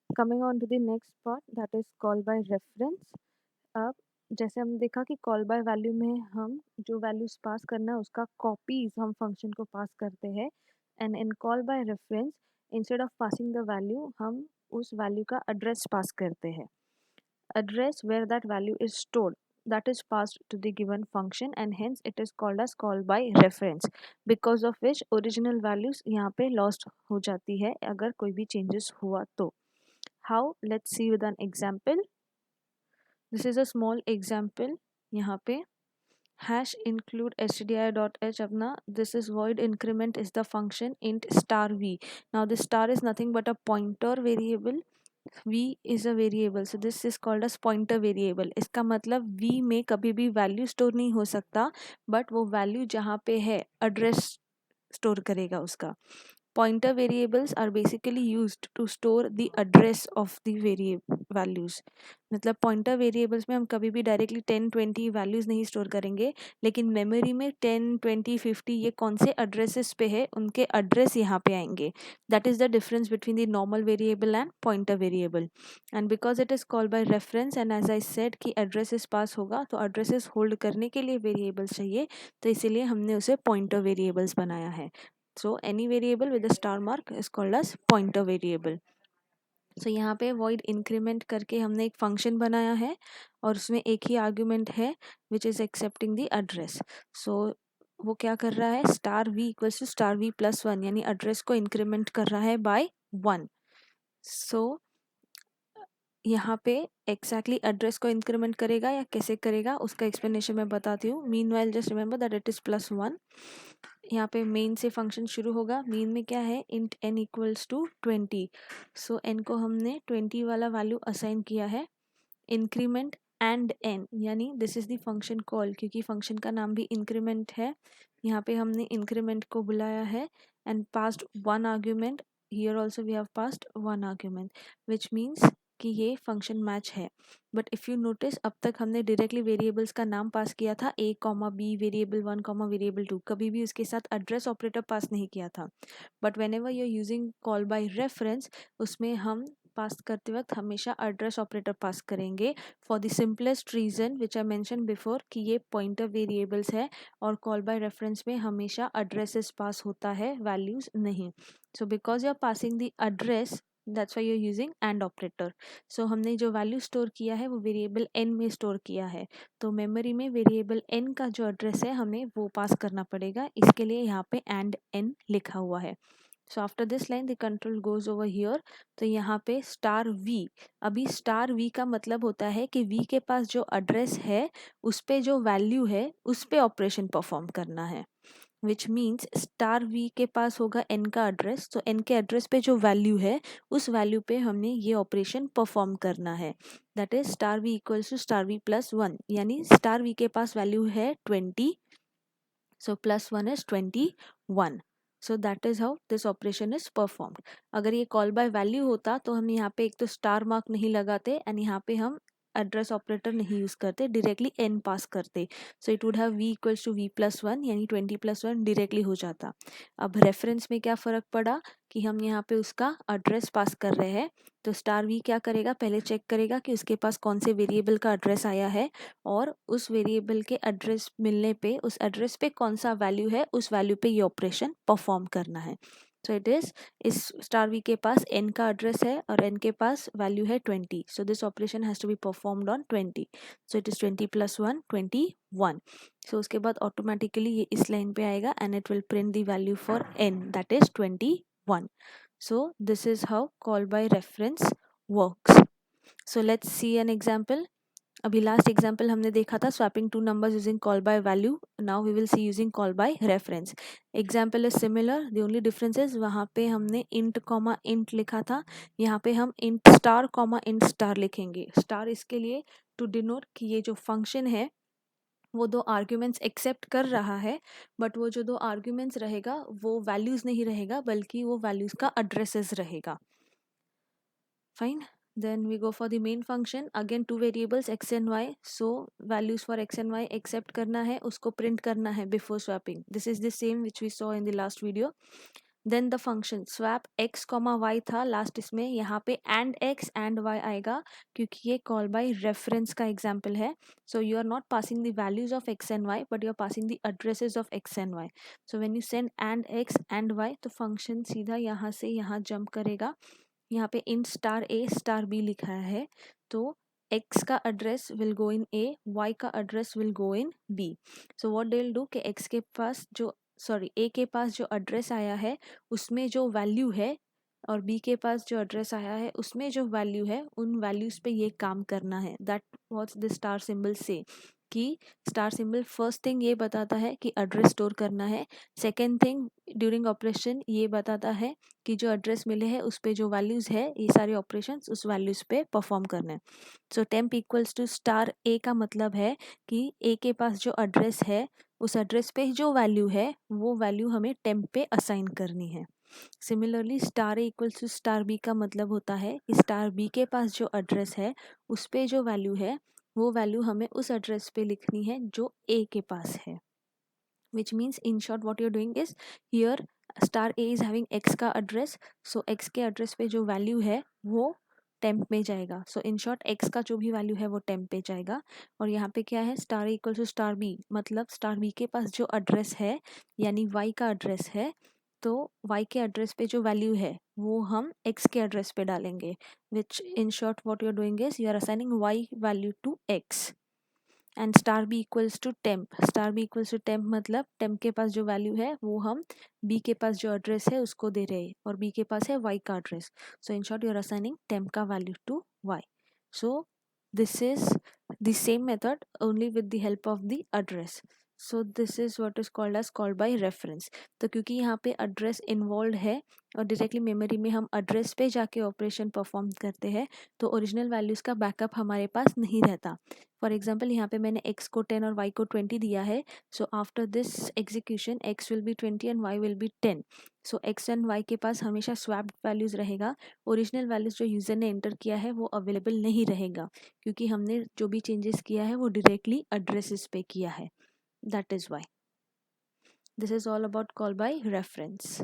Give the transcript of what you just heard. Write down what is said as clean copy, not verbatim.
Coming on to the next part that is call by reference. अब जैसे हमने देखा कि कॉल बाय वैल्यू में हम जो वैल्यूज पास करना है उसका कॉपीज हम फंक्शन को पास करते हैं, and in call by reference instead of passing the value हम उस वैल्यू का एड्रेस पास करते हैं। Address where that value is stored, that is passed to the given function, and hence it is called as call by reference, because of which original values यहाँ पे lost हो जाती है अगर कोई भी changes हुआ तो। How? Let's see with an example. This is a small example. यहाँ पे hash include stdio.h अपना this is void increment is the function int star v. Now this star is nothing but a pointer variable. v is a variable, so this is called as pointer variable. इसका मतलब v में कभी भी value store नहीं हो सकता, but वो value जहाँ पे है एड्रेस स्टोर करेगा उसका। Pointer variables are basically used to store the address of the values. मतलब पॉइंटर वेरिएबल्स में हम कभी भी डायरेक्टली 10-20 वैल्यूज़ नहीं स्टोर करेंगे, लेकिन मेमोरी में 10-20-50 ये कौन से एड्रेसेस पे है उनके एड्रेस यहाँ पे आएंगे। That is the difference between the normal variable and pointer variable. And because it is called by reference and as I said कि एड्रेसेस पास होगा तो एड्रेसेस होल्ड करने के लिए वेरिएबल्स चाहिए, तो इसीलिए हमने उसे पॉइंटर वेरिएबल्स बनाया है। So any variable with a star mark is called as pointer variable. So यहाँ पे void increment करके हमने एक function बनाया है और उसमें एक ही argument है which is accepting the address. So वो क्या कर रहा है, star v equals to star v plus 1 यानी address को increment कर रहा है by 1. So यहाँ पे exactly address को increment करेगा या कैसे करेगा उसका explanation मैं बताती हूँ. Meanwhile just remember that it is plus 1. यहाँ पे मेन से फंक्शन शुरू होगा। मेन में क्या है, int n equals to 20, so n को हमने 20 वाला वैल्यू असाइन किया है। इंक्रीमेंट एंड n यानी this is the function call, क्योंकि फंक्शन का नाम भी इंक्रीमेंट है। यहाँ पे हमने इंक्रीमेंट को बुलाया है and passed one argument. Here also we have passed one argument which means कि ये फंक्शन मैच है। बट इफ़ यू नोटिस अब तक हमने डायरेक्टली वेरिएबल्स का नाम पास किया था, a comma b, variable 1 comma variable 2, कभी भी उसके साथ एड्रेस ऑपरेटर पास नहीं किया था। But whenever you are using call by reference उसमें हम पास करते वक्त हमेशा एड्रेस ऑपरेटर पास करेंगे for the simplest reason which I mention before कि ये पॉइंटर वेरिएबल्स है और कॉल बाय रेफरेंस में हमेशा एड्रेसेस पास होता है, वैल्यूज नहीं। So because you are passing the address that's why you are using and operator. So हमने जो वैल्यू स्टोर किया है वो वेरिएबल n में स्टोर किया है, तो मेमोरी में वेरिएबल n का जो एड्रेस है हमें वो पास करना पड़ेगा, इसके लिए यहाँ पे एंड n लिखा हुआ है। So after this line the control goes over here, तो यहाँ पे स्टार v, अभी स्टार v का मतलब होता है कि v के पास जो एड्रेस है उस पे जो वैल्यू है उस पे ऑपरेशन परफॉर्म करना है, विच मीन्स स्टार v के पास होगा n का एड्रेस, तो n के एड्रेस पे जो वैल्यू है उस वैल्यू पे हमने ये ऑपरेशन परफॉर्म करना है। That is star v equals to star v plus 1, यानी स्टार v के पास वैल्यू है 20, so plus 1 is 21। So that is how this operation is performed. अगर ये कॉल बाय वैल्यू होता तो हम यहाँ पे एक तो स्टार मार्क नहीं लगाते एंड यहाँ पे हम एड्रेस ऑपरेटर नहीं यूज करते, डायरेक्टली n पास करते। So it would have v equals to v plus 1 यानी 20 प्लस 1 डायरेक्टली हो जाता। अब रेफरेंस में क्या फ़र्क पड़ा कि हम यहाँ पे उसका एड्रेस पास कर रहे हैं, तो स्टार v क्या करेगा, पहले चेक करेगा कि उसके पास कौन से वेरिएबल का एड्रेस आया है और उस वेरिएबल के एड्रेस मिलने पे उस एड्रेस पे कौन सा वैल्यू है उस वैल्यू पे ये ऑपरेशन परफॉर्म करना है। सो इट इज, इस स्टार वी के पास n का एड्रेस है और n के पास वैल्यू है 20, so this operation has to be performed on 20, so it is 20 plus 1 21। So उसके बाद ऑटोमेटिकली ये इस लाइन पे आएगा and it will print the value for n that is 21। So this is how call by reference works. So let's see an example. अभी last example हमने देखा था swapping two numbers using call by value, now we will C using call by reference. Example is similar, the only difference is वहाँ पे हमने int comma int लिखा था, यहाँ पे हम int star comma int star लिखेंगे। स्टार इसके लिए टू डिनोट कि ये जो फंक्शन है वो दो आर्ग्यूमेंट्स एक्सेप्ट कर रहा है, बट वो जो दो आर्ग्यूमेंट्स रहेगा वो वैल्यूज नहीं रहेगा बल्कि वो वैल्यूज का एड्रेसेस रहेगा। Fine, then we go for the main function, again two variables x and y, so values for x and y accept करना है, उसको print करना है before swapping. This is the same which we saw in the last video. Then the function swap x comma y था last, इसमें यहाँ पे and x and y आएगा क्योंकि ये कॉल बाय रेफरेंस का एग्जाम्पल है. So you are not passing the values of x and y but you are passing the addresses of x and y. So when you send and x and y तो function सीधा यहाँ से यहाँ jump करेगा. यहाँ पे int star a star b लिखा है तो x का address will go in a, y का address will go in b. So what they will do कि x के पास जो a के पास जो एड्रेस आया है उसमें जो वैल्यू है और b के पास जो एड्रेस आया है उसमें जो वैल्यू है उन वैल्यूज पे ये काम करना है. That what's the star symbol से कि स्टार सिंबल फर्स्ट थिंग ये बताता है कि एड्रेस स्टोर करना है. सेकेंड थिंग ड्यूरिंग ऑपरेशन ये बताता है कि जो एड्रेस मिले हैं उस पे जो वैल्यूज है ये सारे ऑपरेशंस उस वैल्यूज पे परफॉर्म करना है. सो टेम्प इक्वल्स टू स्टार ए का मतलब है कि ए के पास जो एड्रेस है उस एड्रेस पे जो वैल्यू है वो वैल्यू हमें टेम्प पे असाइन करनी है. Similarly star a equals to star b का मतलब होता है कि स्टार बी के पास जो एड्रेस है उस पे जो वैल्यू है वो वैल्यू हमें उस एड्रेस पे लिखनी है जो ए के पास है. which means in short what you're doing is here star a is having x का एड्रेस, so x के एड्रेस पे जो वैल्यू है वो टेम्प में जाएगा. सो इन शॉर्ट x का जो भी वैल्यू है वो टेम्प पे जाएगा. और यहाँ पे क्या है star equal to star b मतलब स्टार बी के पास जो एड्रेस है यानी y का एड्रेस है तो y के एड्रेस पे जो वैल्यू है वो हम x के एड्रेस पे डालेंगे. Which in short what you are doing is you are assigning y value to x. And star B equals to temp, star B equals to temp मतलब टेम्प के पास जो वैल्यू है वो हम बी के पास जो एड्रेस है उसको दे रहे हैं और बी के पास है वाई का address. So in short you are assigning temp का value to Y. So this is the same method only with the help of the address. So this is what is called as called by reference. तो क्योंकि यहाँ पे address involve है और directly memory में हम address पे जाके ऑपरेशन परफॉर्म करते हैं तो ओरिजिनल वैल्यूज़ का बैकअप हमारे पास नहीं रहता. फॉर एग्जाम्पल यहाँ पे मैंने x को 10 और y को 20 दिया है. So after this execution x will be 20 and y will be 10. So x and y के पास हमेशा स्वैप्ड वैल्यूज़ रहेगा. ओरिजिनल वैल्यूज़ जो यूज़र ने एंटर किया है वो अवेलेबल नहीं रहेगा क्योंकि हमने जो भी चेंजेस किया है वो डायरेक्टली एड्रेसेस पे किया है. That is why. This is all about call by reference.